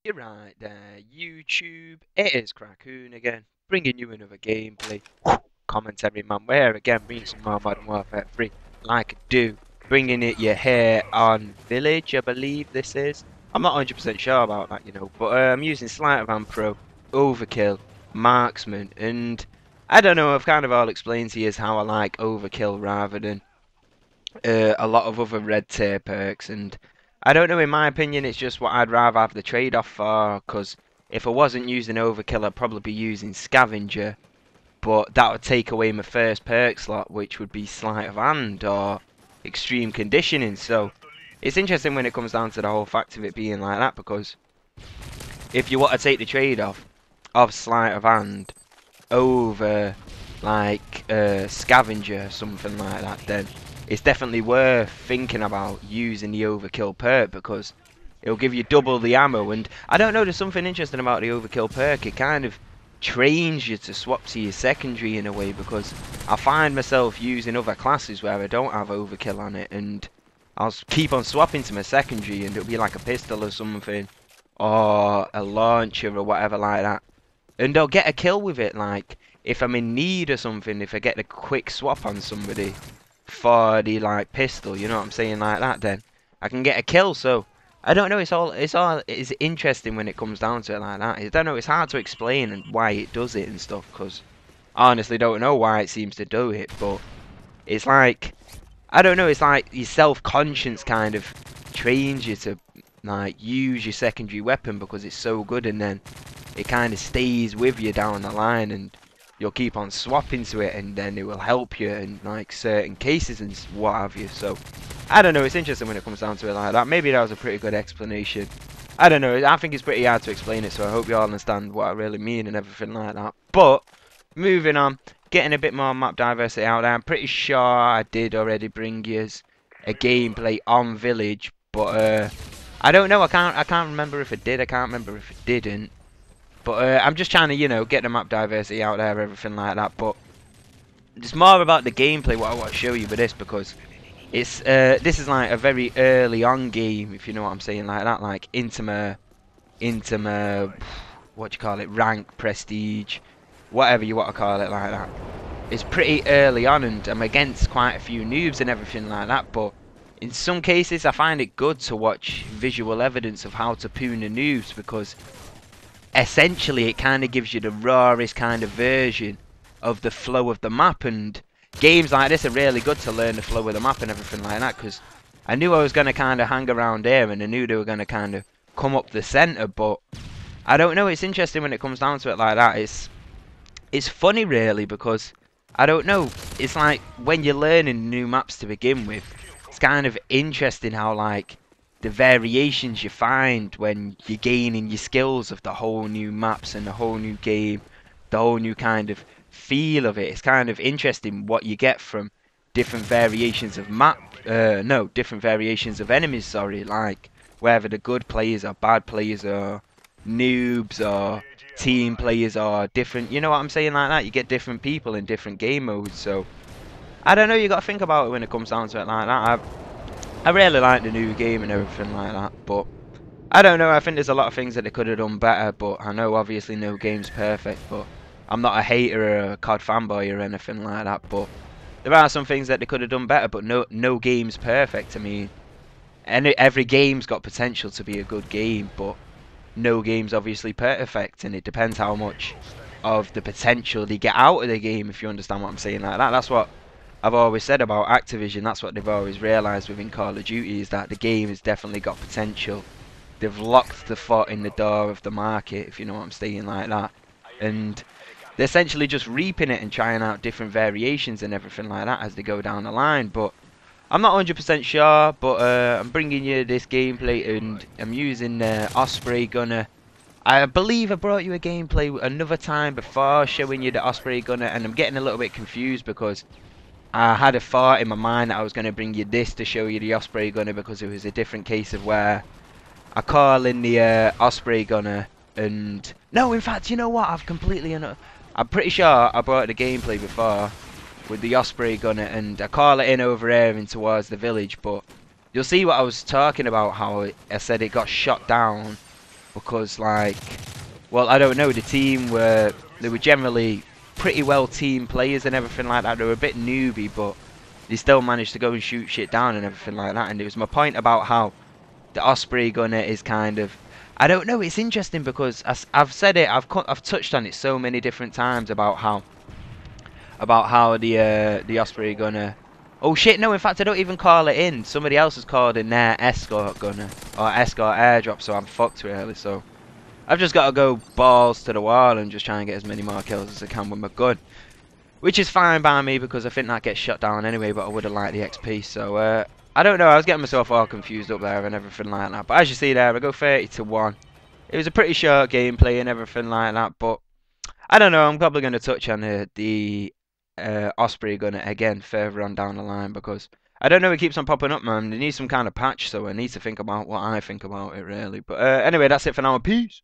You're right there, YouTube. It is Crackoon again, bringing you another gameplay commentary, man. Where again, bringing some more Modern Warfare 3, like I do. Bringing it you here on Village, I believe this is. I'm not 100% sure about that, but I'm using Sleight of Hand Pro, Overkill, Marksman, and I don't know, I've kind of all explained to you how I like Overkill rather than a lot of other red tier perks, and I don't know, in my opinion it's just what I'd rather have the trade-off for, because if I wasn't using Overkill I'd probably be using Scavenger, but that would take away my first perk slot, which would be Sleight of Hand or Extreme Conditioning. So it's interesting when it comes down to the whole fact of it being like that, because if you want to take the trade-off of Sleight of Hand over like Scavenger, something like that, then it's definitely worth thinking about using the Overkill perk, because it'll give you double the ammo. And I don't know, there's something interesting about the Overkill perk. It kind of trains you to swap to your secondary in a way, because I find myself using other classes where I don't have Overkill on it, and I'll keep on swapping to my secondary, and it'll be like a pistol or something, or a launcher or whatever like that, and I'll get a kill with it. Like if I'm in need or something, if I get a quick swap on somebody for the like pistol, you know what I'm saying, like that, then I can get a kill. So I don't know, it's interesting when it comes down to it like that. I don't know, it's hard to explain and why it does it and stuff, because I honestly don't know why it seems to do it, but it's like, I don't know, it's like your self-conscience kind of trains you to like use your secondary weapon because it's so good, and then it kind of stays with you down the line, and you'll keep on swapping to it, and then it will help you in like certain cases and what have you. So I don't know, it's interesting when it comes down to it like that. Maybe that was a pretty good explanation. I don't know, I think it's pretty hard to explain it, so I hope you all understand what I really mean and everything like that. But moving on, getting a bit more map diversity out there. I'm pretty sure I did already bring you a gameplay on Village, but I don't know, I can't remember if it did, I can't remember if it didn't. But I'm just trying to, get the map diversity out there, everything like that. But it's more about the gameplay what I want to show you with this, because it's this is like a very early on game, if you know what I'm saying, like that, like into my what do you call it, rank, prestige, whatever you want to call it, like that. It's pretty early on, and I'm against quite a few noobs and everything like that. But in some cases, I find it good to watch visual evidence of how to poon the noobs, because essentially it kind of gives you the rawest kind of version of the flow of the map, and games like this are really good to learn the flow of the map and everything like that, because I knew I was going to kind of hang around here, and I knew they were going to kind of come up the centre, but I don't know, it's interesting when it comes down to it like that. It's funny really, because I don't know, it's like when you're learning new maps to begin with, it's kind of interesting how like the variations you find when you're gaining your skills of the whole new maps and the whole new game, the whole new kind of feel of it. It's kind of interesting what you get from different variations of no, different variations of enemies, sorry, like whether the good players or bad players or noobs or team players or different, you know what I'm saying, like that. You get different people in different game modes, so I don't know, you got to think about it when it comes down to it like that. I really like the new game and everything like that, but I don't know, I think there's a lot of things that they could have done better, but I know obviously no game's perfect, but I'm not a hater or a COD fanboy or anything like that, but there are some things that they could have done better, but no game's perfect. I mean, every game's got potential to be a good game, but no game's obviously perfect, and it depends how much of the potential they get out of the game, if you understand what I'm saying, like that. That's what I've always said about Activision. That's what they've always realised within Call of Duty, is that the game has definitely got potential. They've locked the foot in the door of the market, if you know what I'm saying, like that. And they're essentially just reaping it and trying out different variations and everything like that as they go down the line. But I'm not 100% sure, but I'm bringing you this gameplay, and I'm using Osprey Gunner. I believe I brought you a gameplay another time before showing you the Osprey Gunner, and I'm getting a little bit confused because I had a thought in my mind that I was going to bring you this to show you the Osprey Gunner, because it was a different case of where I call in the Osprey Gunner, and no, in fact, you know what, I'm pretty sure I brought the gameplay before with the Osprey Gunner, and I call it in over here and towards the village, but you'll see what I was talking about, how I said it got shot down, because, like, well, I don't know, they were generally pretty well team players and everything like that. They were a bit newbie, but they still managed to go and shoot shit down and everything like that. And it was my point about how the Osprey gunner is kind of, I don't know, it's interesting because I've said it, I've touched on it so many different times about how the Osprey gunner. Oh shit! No, in fact, I don't even call it in. Somebody else has called in their escort gunner or escort airdrop, so I'm fucked really. So I've just got to go balls to the wall and just try and get as many more kills as I can with my gun, which is fine by me because I think that gets shut down anyway. But I would have liked the XP, so I don't know. I was getting myself all confused up there and everything like that. But as you see there, I go 30 to 1. It was a pretty short gameplay and everything like that, but I don't know. I'm probably going to touch on the Osprey gunner again further on down the line because I don't know. It keeps on popping up, man. It needs some kind of patch, so I need to think about what I think about it really. But anyway, that's it for now. Peace.